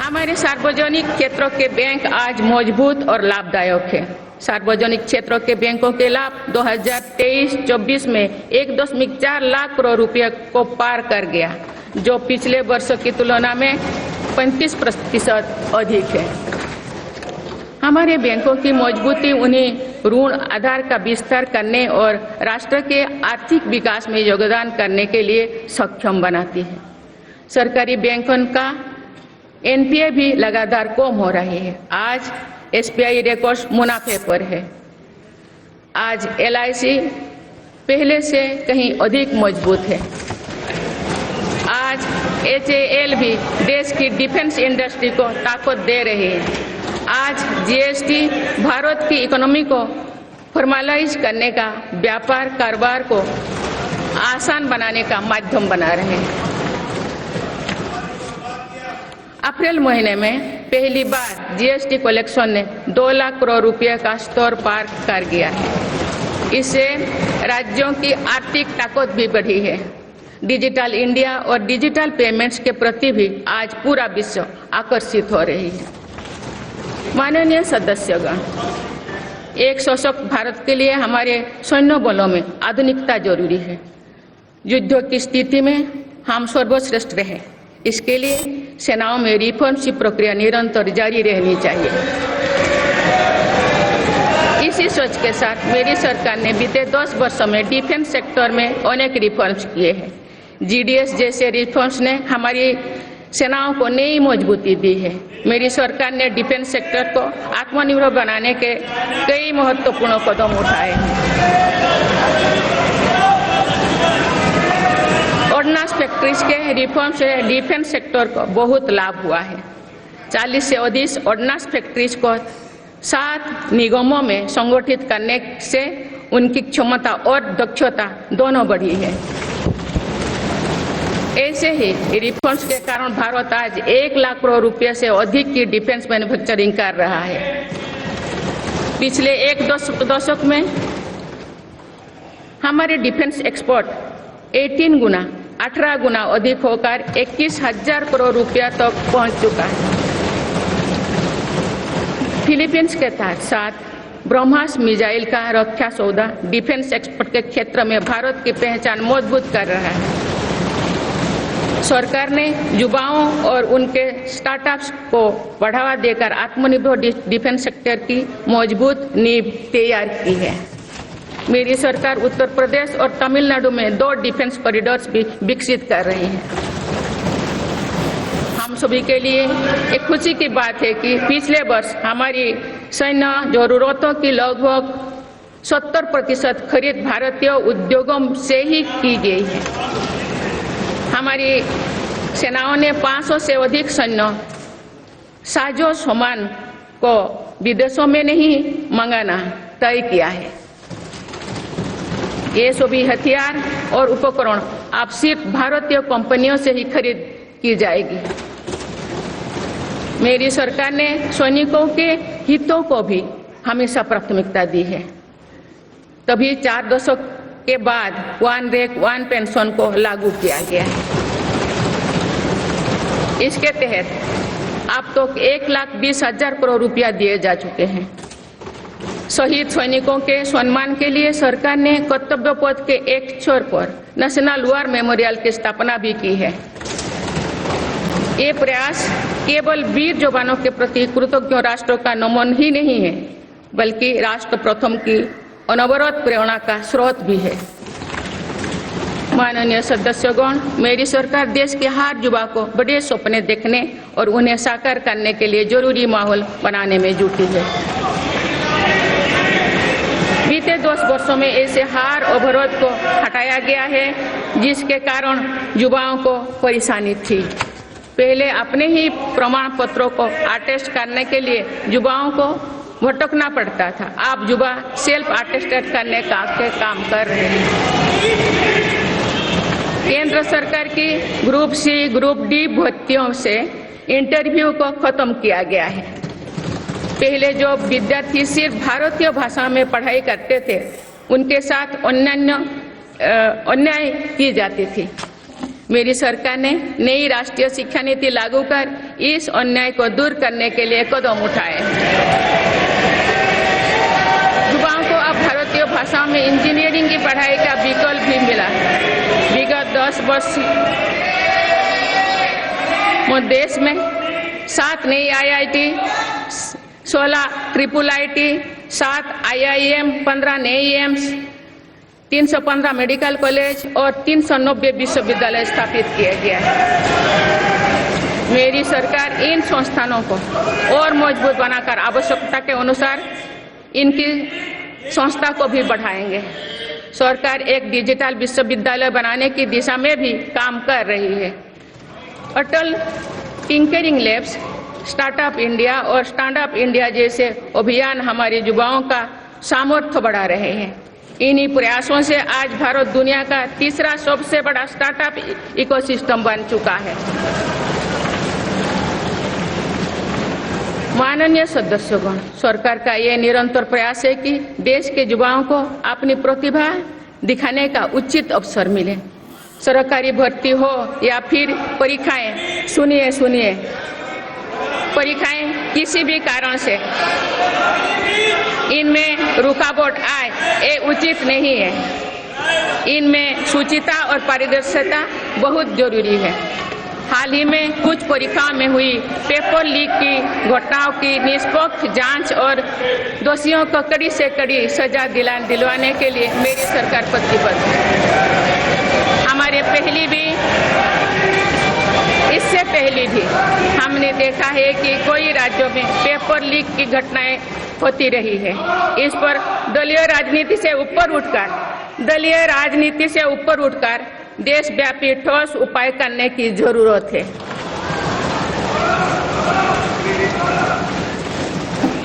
हमारे सार्वजनिक क्षेत्रों के बैंक आज मजबूत और लाभदायक है। सार्वजनिक क्षेत्रों के बैंकों के लाभ 2023-24 में 1.4 लाख करोड़ रुपए को पार कर गया, जो पिछले वर्षों की तुलना में 35% अधिक है। हमारे बैंकों की मजबूती उन्हें ऋण आधार का विस्तार करने और राष्ट्र के आर्थिक विकास में योगदान करने के लिए सक्षम बनाती है। सरकारी बैंकों का एनपीए भी लगातार कम हो रही है। आज एसबीआई रिकॉर्ड मुनाफे पर है। आज एलआईसी पहले से कहीं अधिक मजबूत है। आज एचएएल भी देश की डिफेंस इंडस्ट्री को ताकत दे रही है। आज जीएसटी भारत की इकोनॉमी को फॉर्मलाइज करने का, व्यापार कारोबार को आसान बनाने का माध्यम बना रहे हैं। अप्रैल महीने में पहली बार जीएसटी कलेक्शन ने 2 लाख करोड़ रुपए का स्तर पार कर गया है। इससे राज्यों की आर्थिक ताकत भी बढ़ी है। डिजिटल इंडिया और डिजिटल पेमेंट्स के प्रति भी आज पूरा विश्व आकर्षित हो रही है। माननीय सदस्यगण, एक सशक्त भारत के लिए हमारे सैन्य बलों में आधुनिकता जरूरी है। युद्ध की स्थिति में हम सर्वश्रेष्ठ रहे, इसके लिए सेनाओं में रिफॉर्म्स की प्रक्रिया निरंतर जारी रहनी चाहिए। इसी सोच के साथ मेरी सरकार ने बीते 10 वर्षों में डिफेंस सेक्टर में अनेक रिफॉर्म्स किए हैं। जीडीएस जैसे रिफॉर्म्स ने हमारी सेनाओं को नई मजबूती दी है। मेरी सरकार ने डिफेंस सेक्टर को आत्मनिर्भर बनाने के कई महत्वपूर्ण कदम उठाए हैं। ऑर्डिनेंस फैक्ट्रीज के रिफॉर्म से डिफेंस सेक्टर को बहुत लाभ हुआ है। 40 से अधिक ऑर्डिनेंस फैक्ट्रीज को 7 निगमों में संगठित करने से उनकी क्षमता और दक्षता दोनों बढ़ी है। ऐसे ही रिफॉर्म्स के कारण भारत आज 1 लाख करोड़ रुपए से अधिक की डिफेंस मैन्युफैक्चरिंग कर रहा है। पिछले एक दशक में हमारे डिफेंस एक्सपोर्ट 18 गुना अधिक होकर 21,000 करोड़ रुपया तक पहुंच चुका है। फिलीपींस के साथ ब्रह्मास मिसाइल का रक्षा सौदा डिफेंस एक्सपोर्ट के क्षेत्र में भारत की पहचान मजबूत कर रहा है। सरकार ने युवाओं और उनके स्टार्टअप्स को बढ़ावा देकर आत्मनिर्भर डिफेंस सेक्टर की मजबूत नींव तैयार की है। मेरी सरकार उत्तर प्रदेश और तमिलनाडु में 2 डिफेंस कॉरिडोर्स भी विकसित कर रही है। हम सभी के लिए एक खुशी की बात है कि पिछले वर्ष हमारी सैन्य जरूरतों की लगभग 70% खरीद भारतीय उद्योगों से ही की गई है। हमारी सेनाओं ने 500 से अधिक सैन्य साजो सामान को विदेशों में नहीं मंगाना तय किया है। ये सभी हथियार और उपकरण अब सिर्फ भारतीय कंपनियों से ही खरीद की जाएगी। मेरी सरकार ने सैनिकों के हितों को भी हमेशा प्राथमिकता दी है। तभी 4 दशक के बाद 1 रैंक 1 पेंशन को लागू किया गया है। इसके तहत अब तक 1,20,000 करोड़ रुपया दिए जा चुके हैं। शहीद सैनिकों के सम्मान के लिए सरकार ने कर्तव्य पथ के एक छोर पर नेशनल वॉर मेमोरियल की स्थापना भी की है। ये प्रयास केवल वीर जवानों के प्रति कृतज्ञ राष्ट्र का नमन ही नहीं है, बल्कि राष्ट्र प्रथम की अनवरत प्रेरणा का स्रोत भी है। माननीय सदस्यगण, मेरी सरकार देश के हर युवा को बड़े सपने देखने और उन्हें साकार करने के लिए जरूरी माहौल बनाने में जुटी है। बीते 10 वर्षों में ऐसे हर अवरोध को हटाया गया है जिसके कारण युवाओं को परेशानी थी। पहले अपने ही प्रमाण पत्रों को अटेस्ट करने के लिए युवाओं को भटकना पड़ता था। अब युवा सेल्फ अटेस्टेड करने का काम कर रहे हैं। केंद्र सरकार की ग्रुप सी ग्रुप डी भर्तियों से इंटरव्यू को खत्म किया गया है। पहले जो विद्यार्थी सिर्फ भारतीय भाषा में पढ़ाई करते थे, उनके साथ अन्याय की जाती थी। मेरी सरकार ने नई राष्ट्रीय शिक्षा नीति लागू कर इस अन्याय को दूर करने के लिए कदम उठाए। युवाओं को अब भारतीय भाषाओं में इंजीनियरिंग की पढ़ाई का विकल्प भी मिला। विगत 10 वर्ष में देश में 7 नई IIT, 16 IIIT, 7 IIM, 15 नए एम्स, 315 मेडिकल कॉलेज और 390 विश्वविद्यालय स्थापित किया गया है। मेरी सरकार इन संस्थानों को और मजबूत बनाकर आवश्यकता के अनुसार इनकी संस्था को भी बढ़ाएंगे। सरकार एक डिजिटल विश्वविद्यालय बनाने की दिशा में भी काम कर रही है। अटल टिंकरिंग लैब्स, स्टार्टअप इंडिया और स्टैंडअप इंडिया जैसे अभियान हमारे युवाओं का सामर्थ्य बढ़ा रहे हैं। इन्हीं प्रयासों से आज भारत दुनिया का तीसरा सबसे बड़ा स्टार्टअप इकोसिस्टम बन चुका है। माननीय सदस्यगण, सरकार का ये निरंतर प्रयास है कि देश के युवाओं को अपनी प्रतिभा दिखाने का उचित अवसर मिले। सरकारी भर्ती हो या फिर परीक्षाएं, सुनिए, परीक्षाएं किसी भी कारण से इनमें रुकावट आए, ये उचित नहीं है। इनमें शुचिता और पारदर्शिता बहुत जरूरी है। हाल ही में कुछ परीक्षाओं में हुई पेपर लीक की घटनाओं की निष्पक्ष जांच और दोषियों को कड़ी से कड़ी सजा दिलवाने के लिए मेरी सरकार प्रतिबद्ध है। हमारे इससे पहले भी हमने देखा है कि कई राज्यों में पेपर लीक की घटनाएं होती रही है। इस पर दलीय राजनीति से ऊपर उठकर देशव्यापी ठोस उपाय करने की जरूरत है।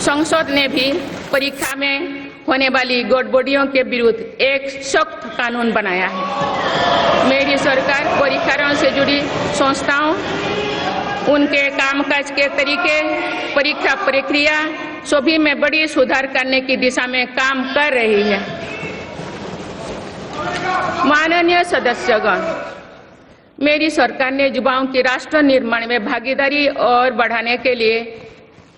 संसद ने भी परीक्षा में होने वाली गड़बड़ियों के विरुद्ध एक सख्त कानून बनाया है। मेरी सरकार परीक्षाओं से जुड़ी संस्थाओं, उनके कामकाज के तरीके, परीक्षा प्रक्रिया सभी में बड़ी सुधार करने की दिशा में काम कर रही है। माननीय सदस्यगण, मेरी सरकार ने युवाओं की राष्ट्र निर्माण में भागीदारी और बढ़ाने के लिए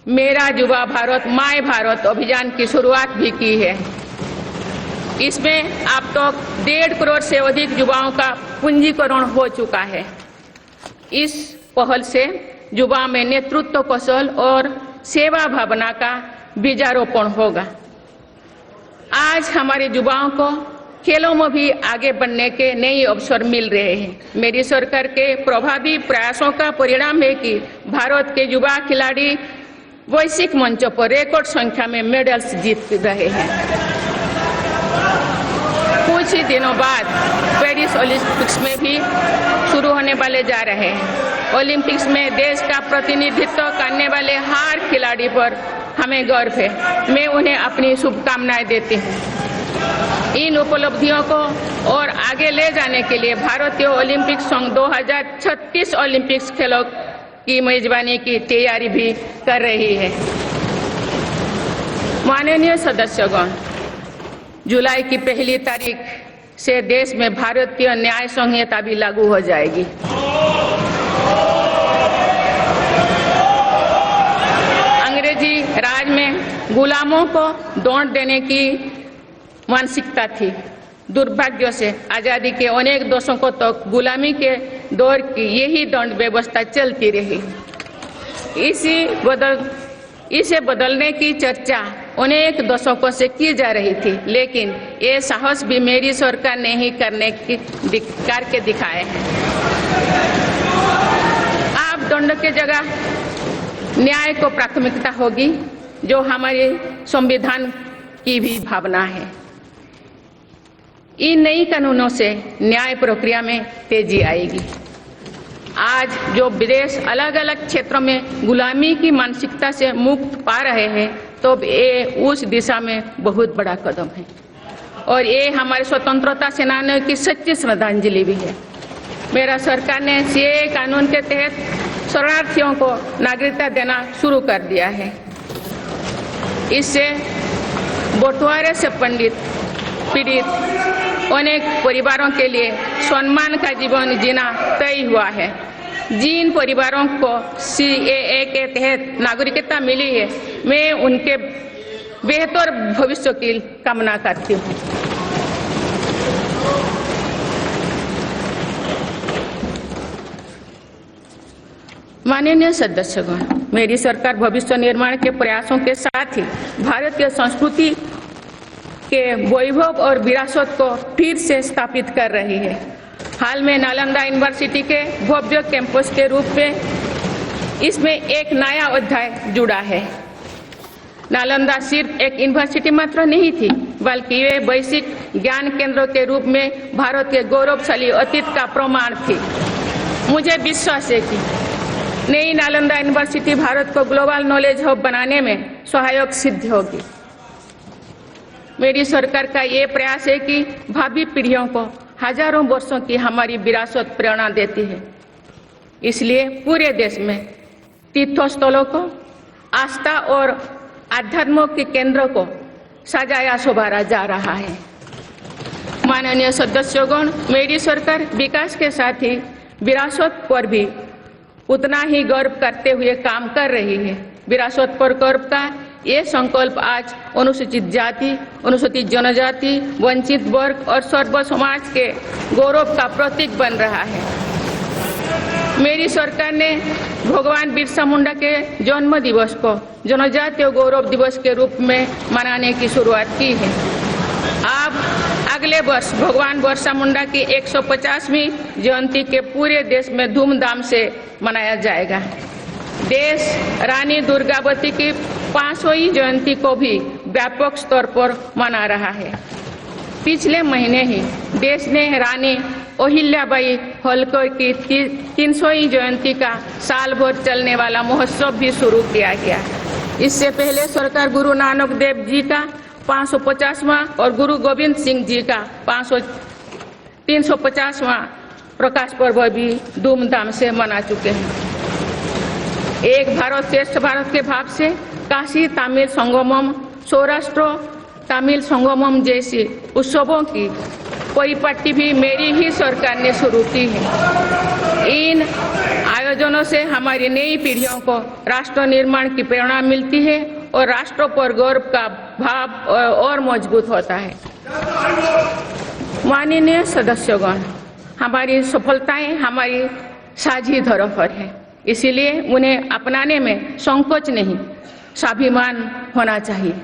मेरा युवा भारत माय भारत अभियान की शुरुआत भी की है। इसमें अब तक 1.5 करोड़ से अधिक युवाओं का पंजीकरण हो चुका है। इस पहल से युवाओं में नेतृत्व कौशल और सेवा भावना का बीजारोपण होगा। आज हमारे युवाओं को खेलों में भी आगे बढ़ने के नए अवसर मिल रहे हैं। मेरी सरकार के प्रभावी प्रयासों का परिणाम है कि भारत के युवा खिलाड़ी वैश्विक मंचों पर रिकॉर्ड संख्या में मेडल्स जीत रहे हैं। कुछ ही दिनों बाद पेरिस ओलंपिक्स में भी शुरू होने वाले जा रहे हैं। ओलंपिक्स में देश का प्रतिनिधित्व करने वाले हर खिलाड़ी पर हमें गर्व है। मैं उन्हें अपनी शुभकामनाएं देती हूँ। इन उपलब्धियों को और आगे ले जाने के लिए भारतीय ओलंपिक संघ 2036 ओलंपिक्स खेलों की मेजबानी की तैयारी भी कर रही है। माननीय सदस्यगण, जुलाई की 1 तारीख से देश में भारतीय न्याय संहिता भी लागू हो जाएगी। अंग्रेजी राज में गुलामों को दंड देने की मानसिकता थी। दुर्भाग्य से आजादी के अनेक दशकों तक गुलामी के दौर की यही दंड व्यवस्था चलती रही। इसे बदलने की चर्चा अनेक दशकों से की जा रही थी, लेकिन ये साहस भी मेरी सरकार ने ही करके दिखाए हैं। अब दंड के जगह न्याय को प्राथमिकता होगी, जो हमारे संविधान की भी भावना है। इन नई कानूनों से न्याय प्रक्रिया में तेजी आएगी। आज जो विदेश अलग अलग क्षेत्रों में गुलामी की मानसिकता से मुक्त पा रहे हैं, तो ये उस दिशा में बहुत बड़ा कदम है और ये हमारे स्वतंत्रता सेनानियों की सच्ची श्रद्धांजलि भी है। मेरा सरकार ने सीएए कानून के तहत शरणार्थियों को नागरिकता देना शुरू कर दिया है। इससे बंटवारे से पीड़ित अनेक परिवारों के लिए सम्मान का जीवन जीना तय हुआ है। जिन परिवारों को CAA के तहत नागरिकता मिली है, मैं उनके बेहतर भविष्य की कामना करती हूँ। माननीय सदस्यगण, मेरी सरकार भविष्य निर्माण के प्रयासों के साथ ही भारतीय संस्कृति के वैभव और विरासत को फिर से स्थापित कर रही है। हाल में नालंदा यूनिवर्सिटी के भव्य कैंपस के रूप में इसमें एक नया अध्याय जुड़ा है। नालंदा सिर्फ एक यूनिवर्सिटी मात्र नहीं थी, बल्कि ये वैश्विक ज्ञान केंद्र के रूप में भारत के गौरवशाली अतीत का प्रमाण थी। मुझे विश्वास है कि नई नालंदा यूनिवर्सिटी भारत को ग्लोबल नॉलेज हब बनाने में सहायक सिद्ध होगी। मेरी सरकार का ये प्रयास है कि भावी पीढ़ियों को हजारों वर्षों की हमारी विरासत प्रेरणा देती है। इसलिए पूरे देश में तीर्थस्थलों को, आस्था और आध्यात्म के केंद्र को सजाया संवारा जा रहा है। माननीय सदस्यगण, मेरी सरकार विकास के साथ ही विरासत पर भी उतना ही गर्व करते हुए काम कर रही है। विरासत पर गर्व का ये संकल्प आज अनुसूचित जाति, अनुसूचित जनजाति, वंचित वर्ग और सर्व समाज के गौरव का प्रतीक बन रहा है। मेरी सरकार ने भगवान बिरसा मुंडा के जन्म दिवस को जनजातीय गौरव दिवस के रूप में मनाने की शुरुआत की है। अब अगले वर्ष भगवान बिरसा मुंडा की 150वीं जयंती के पूरे देश में धूमधाम से मनाया जाएगा। देश रानी दुर्गावती की 500वीं जयंती को भी व्यापक स्तर पर मना रहा है। पिछले महीने ही देश ने रानी अहिल्याबाई होलकर की 300वीं जयंती का साल भर चलने वाला महोत्सव भी शुरू किया गया। इससे पहले सरकार गुरु नानक देव जी का 550वां और गुरु गोविंद सिंह जी का 350वां प्रकाश पर्व भी धूमधाम से मना चुके हैं। एक भारत श्रेष्ठ भारत के भाव से काशी तमिल संगमम, सौराष्ट्र तमिल संगमम जैसी उत्सवों की परिपाटी भी मेरी ही सरकार ने शुरू की है। इन आयोजनों से हमारी नई पीढ़ियों को राष्ट्र निर्माण की प्रेरणा मिलती है और राष्ट्र पर गौरव का भाव और मजबूत होता है। माननीय सदस्यगण, हमारी सफलताएं हमारी साझी धरोहर है, इसीलिए उन्हें अपनाने में संकोच नहीं, स्वाभिमान होना चाहिए।